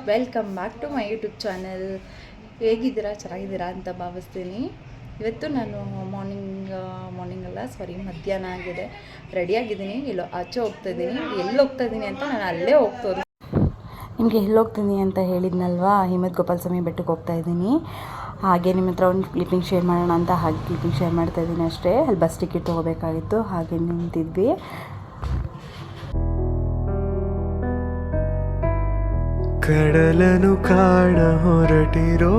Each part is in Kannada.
Welcome back to my YouTube channel. ಹೇಗಿದ್ದೀರಾ? ಚೆನ್ನಾಗಿದ್ದೀರಾ ಅಂತ ಭಾವಿಸ್ತೀನಿ. ಇವತ್ತು ನಾನು ಮಧ್ಯಾಹ್ನ ಆಗಿದೆ, ರೆಡಿಯಾಗಿದ್ದೀನಿ. ಎಲ್ಲೋ ಆಚೆ ಹೋಗ್ತಾಯಿದ್ದೀನಿ. ಎಲ್ಲಿ ಹೋಗ್ತಾಯಿದ್ದೀನಿ ಅಂತ ನಾನು ಅಲ್ಲೇ ಹೋಗ್ತೋದು. ನಿಮಗೆ ಎಲ್ಲಿ ಹೋಗ್ತೀನಿ ಅಂತ ಹೇಳಿದ್ನಲ್ವಾ, ಹಿಮತ್ ಗೋಪಾಲ ಸ್ವಾಮಿ ಬೆಟ್ಟಕ್ಕೆ ಹೋಗ್ತಾಯಿದ್ದೀನಿ. ಹಾಗೆ ನಿಮ್ಮ ಹತ್ರ ಒಂದು ಕ್ಲಿಪ್ಪಿಂಗ್ ಶೇರ್ ಮಾಡೋಣ ಅಂತ ಹಾಗೆ ಕ್ಲಿಪ್ಪಿಂಗ್ ಶೇರ್ ಮಾಡ್ತಾಯಿದ್ದೀನಿ ಅಷ್ಟೇ. ಅಲ್ಲಿ ಬಸ್ ಟಿಕೆಟ್ ತೊಗೋಬೇಕಾಗಿತ್ತು, ಹಾಗೆ ನಿಂತಿದ್ವಿ. ಕಡಲನು ಕಾಣ ಹೊರಟಿರೋ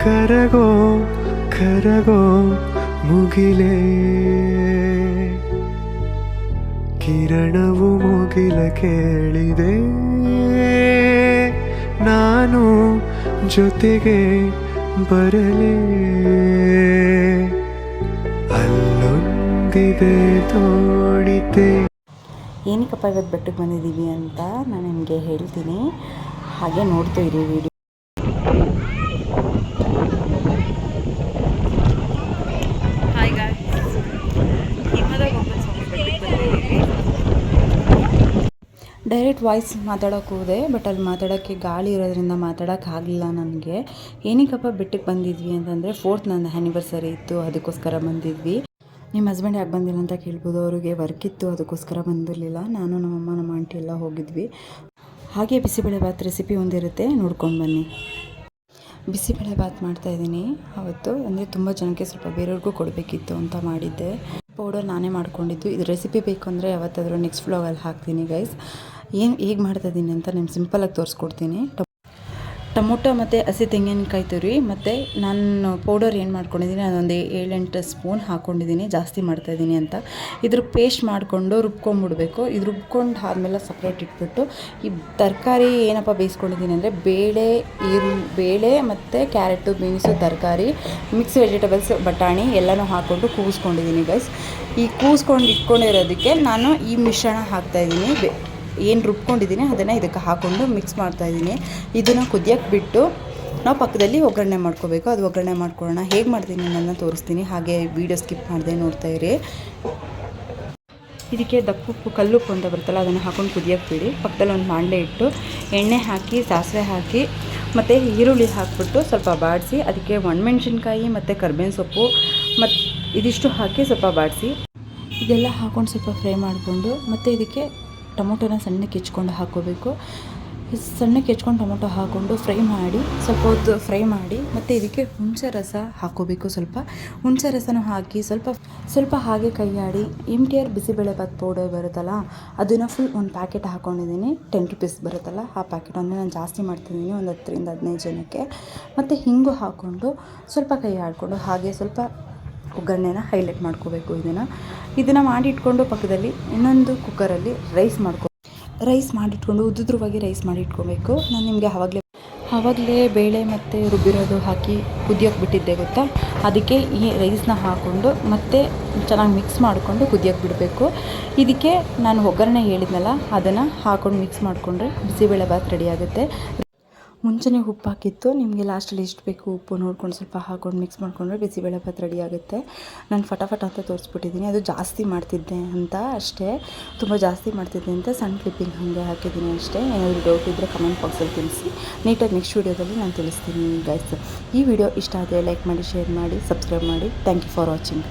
ಕರಗೋ ಕರಗೋ ಮುಗಿಲೇ, ಕಿರಣವು ಮುಗಿಲ ಕೇಳಿದೆ, ನಾನು ಜೊತೆಗೆ ಬರಲೇ, ಅಲ್ಲೊಂದಿದೆ ತೋಡಿತೆ. ಏನಕ್ಕಪ್ಪ ಇವತ್ತು ಬೆಟ್ಟಕ್ಕೆ ಬಂದಿದ್ದೀವಿ ಅಂತ ನಾನು ನಿಮಗೆ ಹೇಳ್ತೀನಿ, ಹಾಗೆ ನೋಡ್ತಾ ಇರಿ video. Hi guys, direct voice ಮಾತಾಡೋಕೆ ಹೋದೆ, ಬಟ್ ಅಲ್ಲಿ ಮಾತಾಡೋಕ್ಕೆ ಗಾಳಿ ಇರೋದ್ರಿಂದ ಮಾತಾಡೋಕ್ಕಾಗಲಿಲ್ಲ ನನಗೆ. ಏನಕ್ಕಪ್ಪ ಬೆಟ್ಟಕ್ಕೆ ಬಂದಿದ್ವಿ ಅಂತಂದರೆ 4th ನನ್ನ ಆ್ಯನಿವರ್ಸರಿ ಇತ್ತು, ಅದಕ್ಕೋಸ್ಕರ ಬಂದಿದ್ವಿ. ನಿಮ್ಮ ಹಸ್ಬೆಂಡ್ ಯಾಕೆ ಬಂದಿಲ್ಲ ಅಂತ ಕೇಳ್ಬೋದು, ಅವರಿಗೆ ವರ್ಕ್ ಇತ್ತು, ಅದಕ್ಕೋಸ್ಕರ ಬಂದಿರಲಿಲ್ಲ. ನಾನು ನಮ್ಮಮ್ಮ ನಮ್ಮ ಆಂಟಿ ಎಲ್ಲ ಹೋಗಿದ್ವಿ. ಹಾಗೆ ಬಿಸಿಬೇಳೆಭಾತ್ ರೆಸಿಪಿ ಒಂದಿರುತ್ತೆ, ನೋಡ್ಕೊಂಡು ಬನ್ನಿ. ಬಿಸಿಬೇಳೆಭಾತ್ ಮಾಡ್ತಾಯಿದ್ದೀನಿ ಅವತ್ತು, ಅಂದರೆ ತುಂಬ ಜನಕ್ಕೆ ಸ್ವಲ್ಪ ಬೇರೆಯವ್ರಿಗೂ ಕೊಡಬೇಕಿತ್ತು ಅಂತ ಮಾಡಿದ್ದೆ. ಪೌಡರ್ ನಾನೇ ಮಾಡ್ಕೊಂಡಿದ್ದು. ಇದು ರೆಸಿಪಿ ಬೇಕು ಅಂದರೆ ಯಾವತ್ತಾದರೂ ನೆಕ್ಸ್ಟ್ ವ್ಲಾಗಲ್ಲಿ ಹಾಕ್ತೀನಿ ಗೈಸ್. ಹೇಗೆ ಮಾಡ್ತಾಯಿದ್ದೀನಿ ಅಂತ ನಾನು ಸಿಂಪಲಾಗಿ ತೋರಿಸ್ಕೊಡ್ತೀನಿ. ಟೊಮೊಟೊ ಮತ್ತು ಹಸಿ ತೆಂಗಿನಕಾಯಿ ತುರಿ, ಮತ್ತು ನಾನು ಪೌಡರ್ ಏನು ಮಾಡ್ಕೊಂಡಿದ್ದೀನಿ ಅದೊಂದು 7-8 ಸ್ಪೂನ್ ಹಾಕ್ಕೊಂಡಿದ್ದೀನಿ, ಜಾಸ್ತಿ ಮಾಡ್ತಾಯಿದ್ದೀನಿ ಅಂತ. ಇದ್ರ ಪೇಸ್ಟ್ ಮಾಡಿಕೊಂಡು ರುಬ್ಕೊಂಡ್ಬಿಡ್ಬೇಕು. ಇದು ರುಬ್ಕೊಂಡು ಆದಮೇಲೆ ಸಪ್ರೇಟ್ ಇಟ್ಬಿಟ್ಟು ಈ ತರಕಾರಿ ಏನಪ್ಪ ಬೇಯಿಸ್ಕೊಂಡಿದ್ದೀನಿ ಅಂದರೆ ಬೇಳೆ ಮತ್ತು ಕ್ಯಾರೆಟು, ಬೀನ್ಸು, ತರಕಾರಿ, ಮಿಕ್ಸ್ ವೆಜಿಟೇಬಲ್ಸ್, ಬಟಾಣಿ ಎಲ್ಲನೂ ಹಾಕ್ಕೊಂಡು ಕೂಗಿಸ್ಕೊಂಡಿದ್ದೀನಿ ಗೈಸ್. ಈ ಕೂಗಿಸ್ಕೊಂಡು ಇಟ್ಕೊಂಡಿರೋದಕ್ಕೆ ನಾನು ಈ ಮಿಶ್ರಣ ಹಾಕ್ತಾಯಿದ್ದೀನಿ. ಏನು ರುಬ್ಕೊಂಡಿದ್ದೀನಿ ಅದನ್ನು ಇದಕ್ಕೆ ಹಾಕ್ಕೊಂಡು ಮಿಕ್ಸ್ ಮಾಡ್ತಾಯಿದ್ದೀನಿ. ಇದನ್ನು ಕುದಿಯೋಕ್ಕೆ ಬಿಟ್ಟು ನಾವು ಪಕ್ಕದಲ್ಲಿ ಒಗ್ಗರಣೆ ಮಾಡ್ಕೋಬೇಕು. ಅದು ಒಗ್ಗರಣೆ ಮಾಡ್ಕೊಳ್ಳೋಣ. ಹೇಗೆ ಮಾಡ್ತೀನಿ ಅನ್ನೋದನ್ನ ತೋರಿಸ್ತೀನಿ, ಹಾಗೆ ವೀಡಿಯೋ ಸ್ಕಿಪ್ ಮಾಡದೆ ನೋಡ್ತಾಯಿರಿ. ಇದಕ್ಕೆ ದಪ್ಪುಪ್ಪು, ಕಲ್ಲುಪ್ಪು ಅಂತ ಬರುತ್ತಲ್ಲ, ಅದನ್ನು ಹಾಕ್ಕೊಂಡು ಕುದಿಯೋಕ್ಕೆ ಬಿಡಿ. ಪಕ್ಕದಲ್ಲಿ ಒಂದು ಬಾಣಲೆ ಇಟ್ಟು ಎಣ್ಣೆ ಹಾಕಿ, ಸಾಸಿವೆ ಹಾಕಿ ಮತ್ತು ಈರುಳ್ಳಿ ಹಾಕಿಬಿಟ್ಟು ಸ್ವಲ್ಪ ಬಾಡಿಸಿ, ಅದಕ್ಕೆ ಒಣಮೆಣ್ಸಿನ್ಕಾಯಿ ಮತ್ತು ಕರ್ಬೇವಿನ ಸೊಪ್ಪು ಮತ್ತು ಇದಿಷ್ಟು ಹಾಕಿ ಸ್ವಲ್ಪ ಬಾಡಿಸಿ, ಇದೆಲ್ಲ ಹಾಕ್ಕೊಂಡು ಸ್ವಲ್ಪ ಫ್ರೈ ಮಾಡಿಕೊಂಡು, ಮತ್ತು ಇದಕ್ಕೆ ಟೊಮೊಟೊನ ಸಣ್ಣಕ್ಕೆ ಹೆಚ್ಕೊಂಡು ಹಾಕ್ಕೋಬೇಕು. ಸಣ್ಣಕ್ಕೆ ಹೆಚ್ಕೊಂಡು ಟೊಮೊಟೊ ಹಾಕ್ಕೊಂಡು ಸ್ವಲ್ಪ ಹೊತ್ತು ಫ್ರೈ ಮಾಡಿ, ಮತ್ತು ಇದಕ್ಕೆ ಹುಣಸೆ ರಸ ಹಾಕ್ಕೋಬೇಕು. ಸ್ವಲ್ಪ ಹುಣಸೆ ರಸನೂ ಹಾಕಿ ಸ್ವಲ್ಪ ಹಾಗೆ ಕೈಯಾಡಿ MTR ಬಿಸಿಬೇಳೆಭಾತ್ ಪೌಡರ್ ಬರುತ್ತಲ್ಲ, ಅದನ್ನು ಫುಲ್ ಒಂದು ಪ್ಯಾಕೆಟ್ ಹಾಕ್ಕೊಂಡಿದ್ದೀನಿ. 10 ರೂಪೀಸ್ ಬರುತ್ತಲ್ಲ ಆ ಪ್ಯಾಕೆಟ್, ಅಂದರೆ ನಾನು ಜಾಸ್ತಿ ಮಾಡ್ತಿದ್ದೀನಿ, ಒಂದು 10-15 ಜನಕ್ಕೆ. ಮತ್ತು ಹಿಂಗು ಹಾಕ್ಕೊಂಡು ಸ್ವಲ್ಪ ಕೈ ಆಡಿಕೊಂಡು ಹಾಗೆ ಸ್ವಲ್ಪ ಒಗ್ಗರಣೆನ ಹೈಲೈಟ್ ಮಾಡ್ಕೋಬೇಕು. ಇದನ್ನು ಮಾಡಿಟ್ಕೊಂಡು ಪಕ್ಕದಲ್ಲಿ ಇನ್ನೊಂದು ಕುಕ್ಕರಲ್ಲಿ ರೈಸ್ ಮಾಡಿಟ್ಕೊಂಡು ಉದ್ದುದ್ರವಾಗಿ ರೈಸ್ ಮಾಡಿ ಇಟ್ಕೋಬೇಕು. ನಾನು ನಿಮಗೆ ಆವಾಗಲೇ ಬೇಳೆ ಮತ್ತು ರುಬ್ಬಿರೋದು ಹಾಕಿ ಕುದಿಯೋಕ್ಕೆ ಬಿಟ್ಟಿದ್ದೆ ಗೊತ್ತಾ, ಅದಕ್ಕೆ ಈ ರೈಸ್ನ ಹಾಕ್ಕೊಂಡು ಮತ್ತೆ ಚೆನ್ನಾಗಿ ಮಿಕ್ಸ್ ಮಾಡಿಕೊಂಡು ಕುದಿಯೋಕ್ಕೆ ಬಿಡಬೇಕು. ಇದಕ್ಕೆ ನಾನು ಒಗ್ಗರಣೆ ಹೇಳಿದ್ನಲ್ಲ, ಅದನ್ನು ಹಾಕ್ಕೊಂಡು ಮಿಕ್ಸ್ ಮಾಡಿಕೊಂಡ್ರೆ ಬಿಸಿಬೇಳೆಭಾತ್ ರೆಡಿ ಆಗುತ್ತೆ. ಮುಂಚೆನೇ ಉಪ್ಪು ಹಾಕಿತ್ತು, ನಿಮಗೆ ಲಾಸ್ಟಲ್ಲಿ ಎಷ್ಟು ಬೇಕು ಉಪ್ಪು ನೋಡ್ಕೊಂಡು ಸ್ವಲ್ಪ ಹಾಕ್ಕೊಂಡು ಮಿಕ್ಸ್ ಮಾಡಿಕೊಂಡ್ರೆ ಬಿಸಿಬೇಳೆಭಾತ್ ರೆಡಿ ಆಗುತ್ತೆ. ನಾನು ಫಟಾಫಟ ಅಂತ ತೋರಿಸ್ಬಿಟ್ಟಿದ್ದೀನಿ. ಅದು ಜಾಸ್ತಿ ಮಾಡ್ತಿದ್ದೆ ಅಂತ ಅಷ್ಟೇ, ತುಂಬ ಜಾಸ್ತಿ ಮಾಡ್ತಿದ್ದೆ ಅಂತ ಸಣ್ಣ ಕ್ಲಿಪ್ಪಿಂಗ್ ಹಾಗೆ ಹಾಕಿದ್ದೀನಿ ಅಷ್ಟೇ. ಏನಾದರೂ ಡೌಟ್ ಇದ್ದರೆ ಕಮೆಂಟ್ ಬಾಕ್ಸಲ್ಲಿ ತಿಳಿಸಿ, ನೀಟಾಗಿ ನೆಕ್ಸ್ಟ್ ವೀಡಿಯೋದಲ್ಲಿ ನಾನು ತಿಳಿಸ್ತೀನಿ ಗೈಸ್. ಈ ವಿಡಿಯೋ ಇಷ್ಟ ಆದರೆ ಲೈಕ್ ಮಾಡಿ, ಶೇರ್ ಮಾಡಿ, ಸಬ್ಸ್ಕ್ರೈಬ್ ಮಾಡಿ. Thank you for watching.